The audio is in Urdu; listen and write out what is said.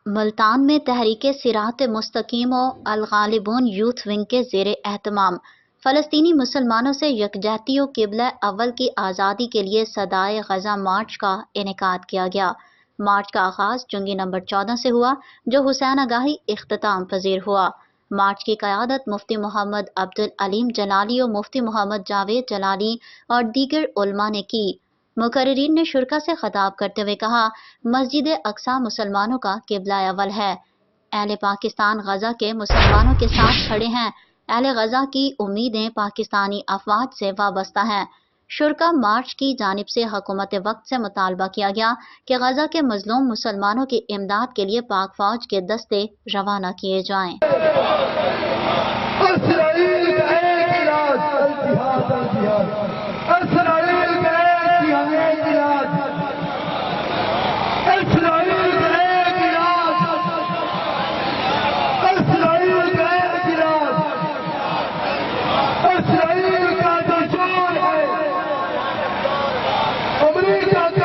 ملتان میں تحریک صراط مستقیم و الغالبون یوتھ ونگ کے زیر اہتمام فلسطینی مسلمانوں سے یکجہتی و قبلہ اول کی آزادی کے لیے صدائے غزہ مارچ کا انعقاد کیا گیا۔ مارچ کا آغاز چنگی نمبر 14 سے ہوا جو حسین آگاہی اختتام پذیر ہوا۔ مارچ کی قیادت مفتی محمد عبدالعلیم جلالی و مفتی محمد جاوید جلالی اور دیگر علماء نے کی۔ مقررین نے شرکا سے خطاب کرتے ہوئے کہا، مسجد اقصی مسلمانوں کا قبلہ اول ہے۔ اہل پاکستان غزہ کے مسلمانوں کے ساتھ کھڑے ہیں۔ اہل غزہ کی امیدیں پاکستانی افواج سے وابستہ ہیں۔ شرکا مارچ کی جانب سے حکومت وقت سے مطالبہ کیا گیا کہ غزہ کے مظلوم مسلمانوں کی امداد کے لیے پاک فوج کے دستے روانہ کیے جائیں۔ امریکہ